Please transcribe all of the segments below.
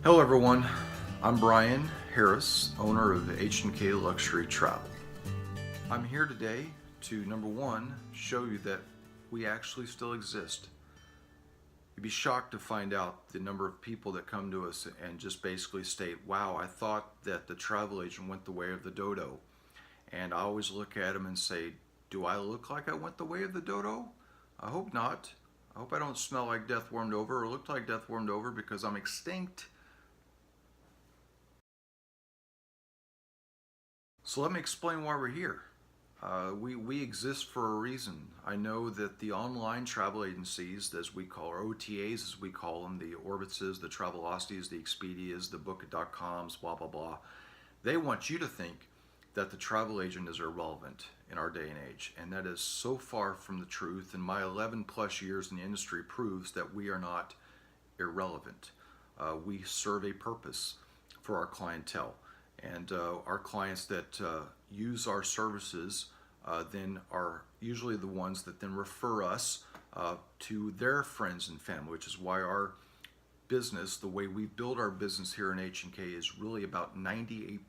Hello everyone, I'm Bryan Harris, owner of H&K Luxury Travel. I'm here today to, number one, show you that we actually still exist. You'd be shocked to find out the number of people that come to us and just basically state, wow, I thought that the travel agent went the way of the dodo. And I always look at them and say, do I look like I went the way of the dodo? I hope not. I hope I don't smell like death warmed over or look like death warmed over because I'm extinct. So let me explain why we're here. We exist for a reason. I know that the online travel agencies, as we call, or OTAs as we call them, the Orbitses, the Travelocities, the Expedias, the Book.coms, blah, blah, blah, they want you to think that the travel agent is irrelevant in our day and age. And that is so far from the truth. And my 11 plus years in the industry proves that we are not irrelevant. We serve a purpose for our clientele. And our clients that use our services then are usually the ones that then refer us to their friends and family, which is why our business, the way we build our business here in H&K, is really about 98%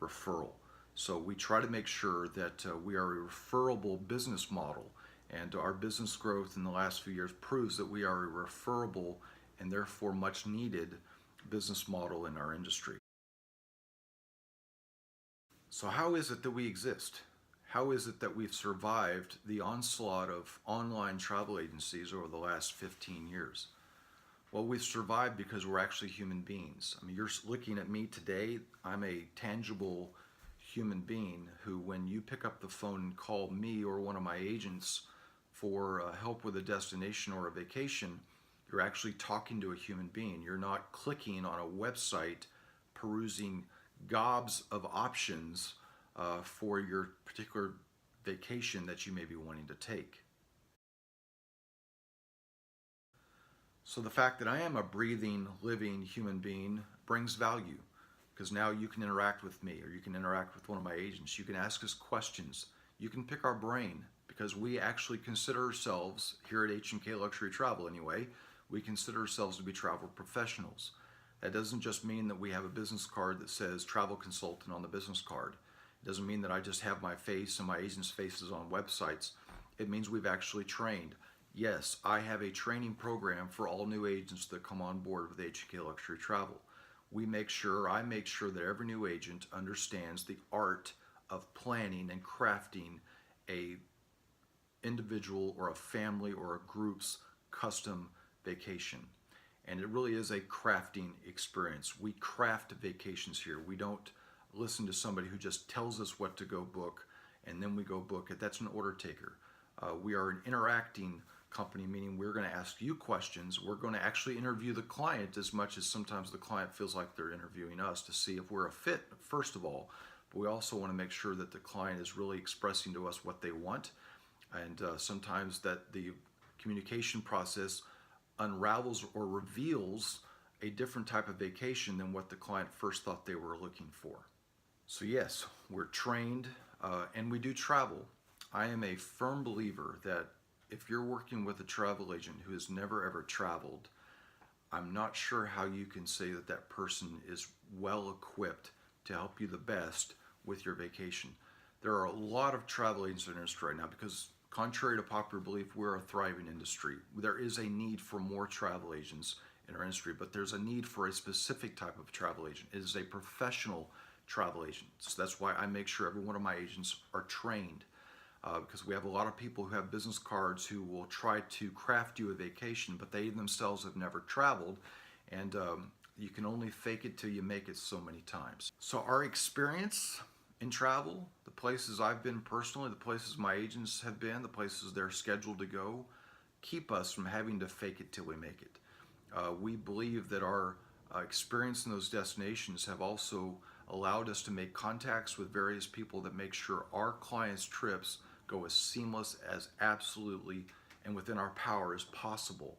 referral. So we try to make sure that we are a referable business model, and our business growth in the last few years proves that we are a referable and therefore much needed business model in our industry. So how is it that we exist? How is it that we've survived the onslaught of online travel agencies over the last 15 years? Well, we've survived because we're actually human beings. I mean, you're looking at me today. I'm a tangible human being who, when you pick up the phone and call me or one of my agents for help with a destination or a vacation, you're actually talking to a human being. You're not clicking on a website, perusing gobs of options for your particular vacation that you may be wanting to take. So the fact that I am a breathing, living human being brings value, because now you can interact with me or you can interact with one of my agents. You can ask us questions. You can pick our brain, because we actually consider ourselves, here at H&K Luxury Travel anyway, we consider ourselves to be travel professionals. That doesn't just mean that we have a business card that says travel consultant on the business card. It doesn't mean that I just have my face and my agent's faces on websites. It means we've actually trained. Yes, I have a training program for all new agents that come on board with H&K Luxury Travel. I make sure that every new agent understands the art of planning and crafting a individual or a family or a group's custom vacation. And it really is a crafting experience. We craft vacations here. We don't listen to somebody who just tells us what to go book and then we go book it. That's an order taker. We are an interacting company, meaning we're going to ask you questions. We're going to actually interview the client as much as sometimes the client feels like they're interviewing us to see if we're a fit, first of all. But we also want to make sure that the client is really expressing to us what they want. And sometimes that the communication process unravels or reveals a different type of vacation than what the client first thought they were looking for. So yes, we're trained and we do travel. I am a firm believer that if you're working with a travel agent who has never ever traveled, I'm not sure how you can say that that person is well equipped to help you the best with your vacation. There are a lot of travel agents in the industry right now because, contrary to popular belief, we're a thriving industry. There is a need for more travel agents in our industry, but there's a need for a specific type of travel agent. It is a professional travel agent. So that's why I make sure every one of my agents are trained, because we have a lot of people who have business cards who will try to craft you a vacation, but they themselves have never traveled, and you can only fake it till you make it so many times. So our experience in travel, the places I've been personally, the places my agents have been, the places they're scheduled to go, keep us from having to fake it till we make it. We believe that our experience in those destinations have also allowed us to make contacts with various people that make sure our clients' trips go as seamless as absolutely and within our power as possible.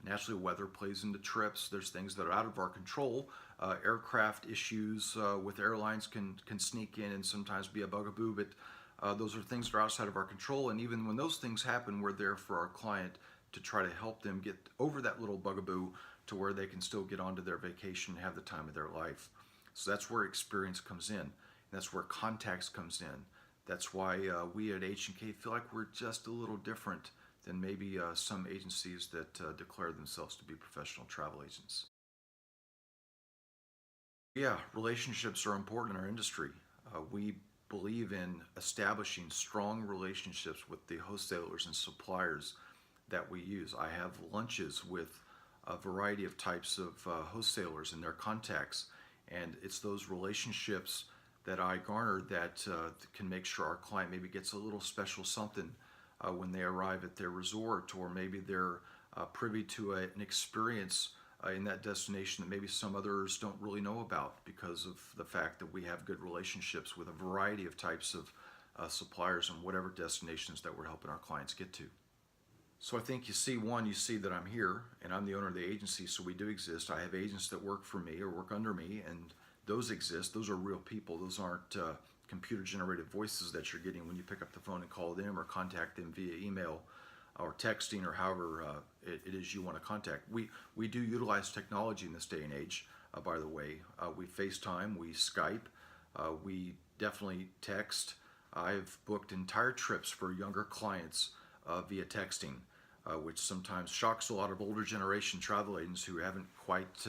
Naturally, weather plays into trips. There's things that are out of our control. Aircraft issues with airlines can sneak in and sometimes be a bugaboo, but those are things that are outside of our control. And even when those things happen, we're there for our client to try to help them get over that little bugaboo to where they can still get onto their vacation and have the time of their life. So that's where experience comes in. And that's where contacts comes in. That's why we at H&K feel like we're just a little different than maybe some agencies that declare themselves to be professional travel agents. Yeah, relationships are important in our industry. We believe in establishing strong relationships with the wholesalers and suppliers that we use. I have lunches with a variety of types of wholesalers and their contacts, and it's those relationships that I garner that can make sure our client maybe gets a little special something when they arrive at their resort, or maybe they're privy to an experience in that destination that maybe some others don't really know about because of the fact that we have good relationships with a variety of types of suppliers and whatever destinations that we're helping our clients get to. So I think you see that I'm here and I'm the owner of the agency, so we do exist. I have agents that work for me or work under me, and those exist. Those are real people. Those aren't computer generated voices that you're getting when you pick up the phone and call them or contact them via email or texting or however it is you want to contact. We do utilize technology in this day and age, by the way. We FaceTime, we Skype, we definitely text. I've booked entire trips for younger clients via texting, which sometimes shocks a lot of older generation travel agents who haven't quite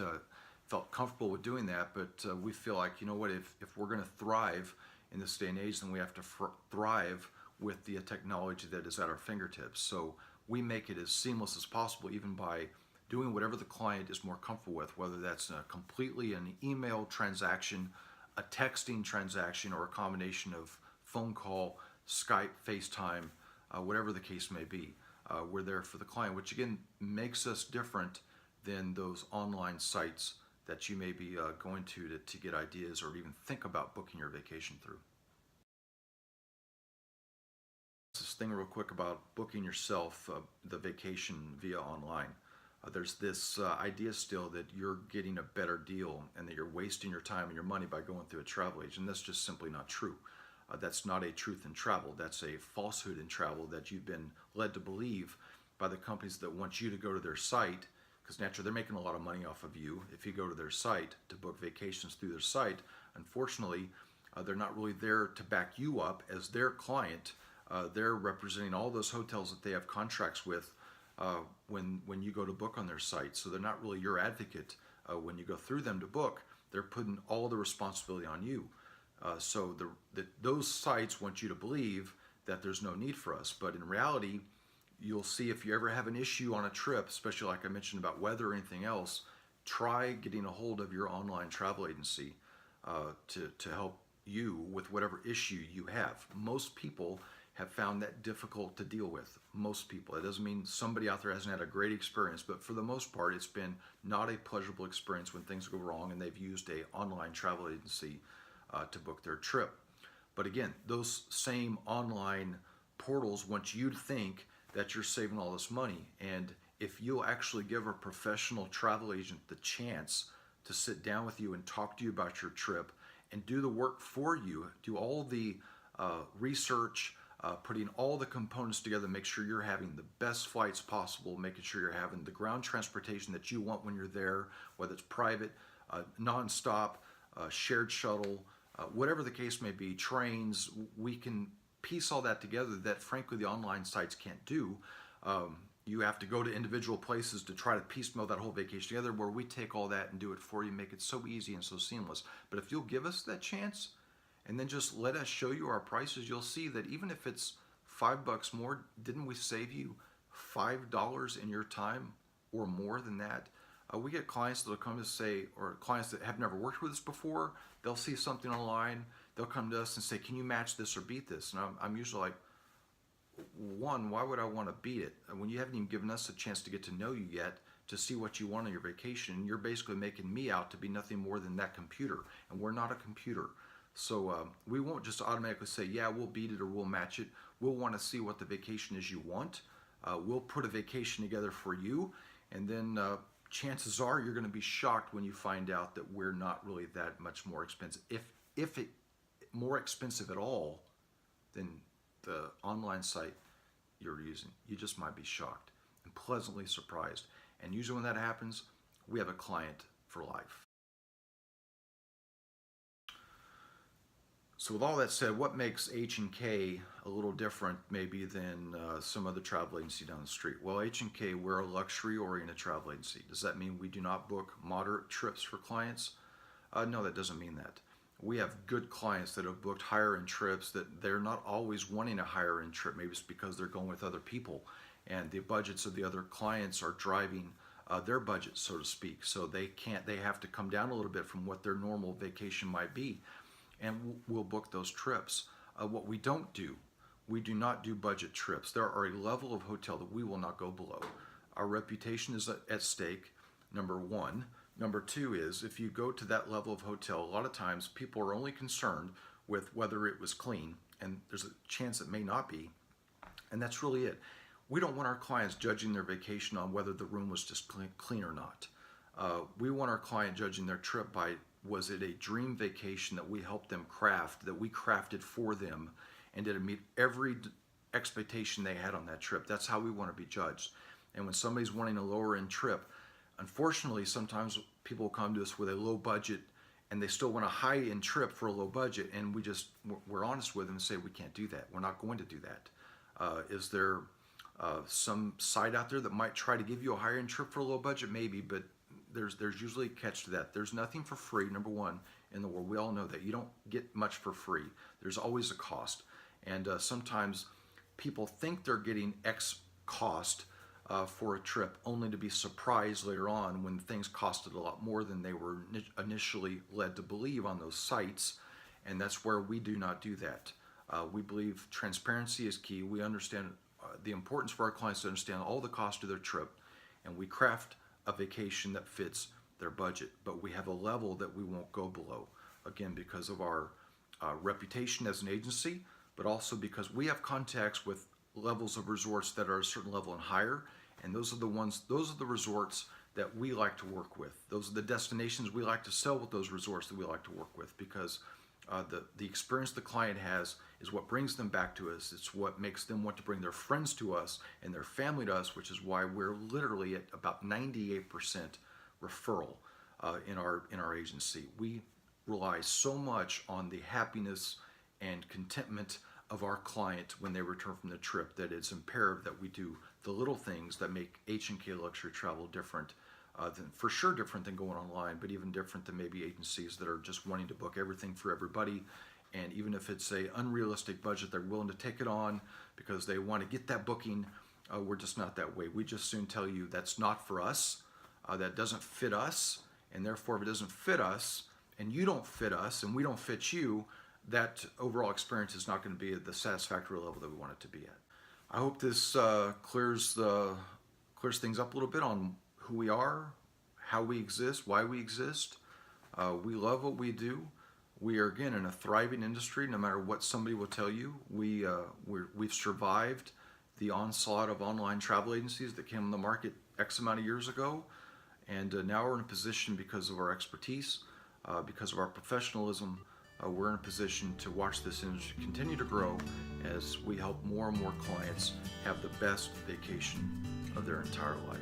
felt comfortable with doing that. But we feel like, you know what, if we're going to thrive in this day and age, then we have to thrive with the technology that is at our fingertips. So we make it as seamless as possible, even by doing whatever the client is more comfortable with, whether that's completely an email transaction, a texting transaction, or a combination of phone call, Skype, FaceTime, whatever the case may be. We're there for the client, which again makes us different than those online sites that you may be going to get ideas or even think about booking your vacation through. This thing real quick about booking yourself the vacation via online. There's this idea still that you're getting a better deal and that you're wasting your time and your money by going through a travel agent. And that's just simply not true. That's not a truth in travel. That's a falsehood in travel that you've been led to believe by the companies that want you to go to their site, because naturally they're making a lot of money off of you if you go to their site to book vacations through their site. Unfortunately, they're not really there to back you up as their client. They're representing all those hotels that they have contracts with when you go to book on their site. So they're not really your advocate when you go through them to book. They're putting all the responsibility on you. So those sites want you to believe that there's no need for us. But in reality, you'll see if you ever have an issue on a trip, especially like I mentioned about weather or anything else, try getting a hold of your online travel agency to help you with whatever issue you have. Most people have found that difficult to deal with. Most people. It doesn't mean somebody out there hasn't had a great experience, but for the most part, it's been not a pleasurable experience when things go wrong and they've used a online travel agency to book their trip. But again, those same online portals want you to think that you're saving all this money. And if you'll actually give a professional travel agent the chance to sit down with you and talk to you about your trip and do the work for you, do all the research, putting all the components together, make sure you're having the best flights possible, making sure you're having the ground transportation that you want when you're there, whether it's private, nonstop, shared shuttle, whatever the case may be, trains. We can piece all that together that frankly the online sites can't do. You have to go to individual places to try to piecemeal that whole vacation together, where we take all that and do it for you, make it so easy and so seamless. But if you'll give us that chance and then just let us show you our prices, you'll see that even if it's $5 more, didn't we save you $5 in your time or more than that? We get clients that'll come to say, or clients that have never worked with us before, they'll see something online, they'll come to us and say, can you match this or beat this? And I'm usually like, one, why would I want to beat it? When you haven't even given us a chance to get to know you yet, to see what you want on your vacation, you're basically making me out to be nothing more than that computer, and we're not a computer. So we won't just automatically say, yeah, we'll beat it or we'll match it. We'll want to see what the vacation is you want. We'll put a vacation together for you, and then chances are you're going to be shocked when you find out that we're not really that much more expensive. If it more expensive at all than the online site you're using, you just might be shocked. and pleasantly surprised. And usually when that happens, we have a client for life. So with all that said, what makes H&K a little different maybe than some other travel agency down the street? Well, H&K, we're a luxury-oriented travel agency. Does that mean we do not book moderate trips for clients? No, that doesn't mean that. We have good clients that have booked higher-end trips that they're not always wanting a higher-end trip. Maybe it's because they're going with other people, and the budgets of the other clients are driving their budget, so to speak. So they have to come down a little bit from what their normal vacation might be. And we'll book those trips. What we don't do, we do not do budget trips. There are a level of hotel that we will not go below. Our reputation is at stake, number one. Number two is, if you go to that level of hotel, a lot of times people are only concerned with whether it was clean, and there's a chance it may not be, and that's really it. We don't want our clients judging their vacation on whether the room was just clean or not. We want our client judging their trip by, was it a dream vacation that we helped them craft, that we crafted for them, and did it meet every expectation they had on that trip? That's how we want to be judged. And when somebody's wanting a lower end trip, unfortunately, sometimes people will come to us with a low budget and they still want a high end trip for a low budget, and we're honest with them and say, we can't do that. We're not going to do that. Is there some site out there that might try to give you a higher end trip for a low budget? Maybe, but there's usually a catch to that. There's nothing for free, number one, in the world. We all know that. You don't get much for free. There's always a cost. And sometimes people think they're getting X cost for a trip, only to be surprised later on when things costed a lot more than they were initially led to believe on those sites. And that's where we do not do that. We believe transparency is key. We understand the importance for our clients to understand all the cost of their trip, and we craft a vacation that fits their budget, but we have a level that we won't go below, again, because of our reputation as an agency, but also because we have contacts with levels of resorts that are a certain level and higher, and those are the resorts that we like to work with. Those are the destinations we like to sell with, those resorts that we like to work with, because the experience the client has is what brings them back to us. It's what makes them want to bring their friends to us and their family to us, which is why we're literally at about 98% referral in our agency. We rely so much on the happiness and contentment of our client when they return from the trip that it's imperative that we do the little things that make H&K Luxury Travel different. For sure different than going online, but even different than maybe agencies that are just wanting to book everything for everybody. And even if it's a unrealistic budget, they're willing to take it on because they want to get that booking. We're just not that way. We just soon tell you that's not for us, that doesn't fit us, and therefore if it doesn't fit us, and you don't fit us, and we don't fit you, that overall experience is not going to be at the satisfactory level that we want it to be at. I hope this clears things up a little bit on who we are, how we exist, why we exist. We love what we do. We are, again, in a thriving industry, no matter what somebody will tell you. We've survived the onslaught of online travel agencies that came on the market X amount of years ago. And now we're in a position, because of our expertise, because of our professionalism, we're in a position to watch this industry continue to grow as we help more and more clients have the best vacation of their entire life.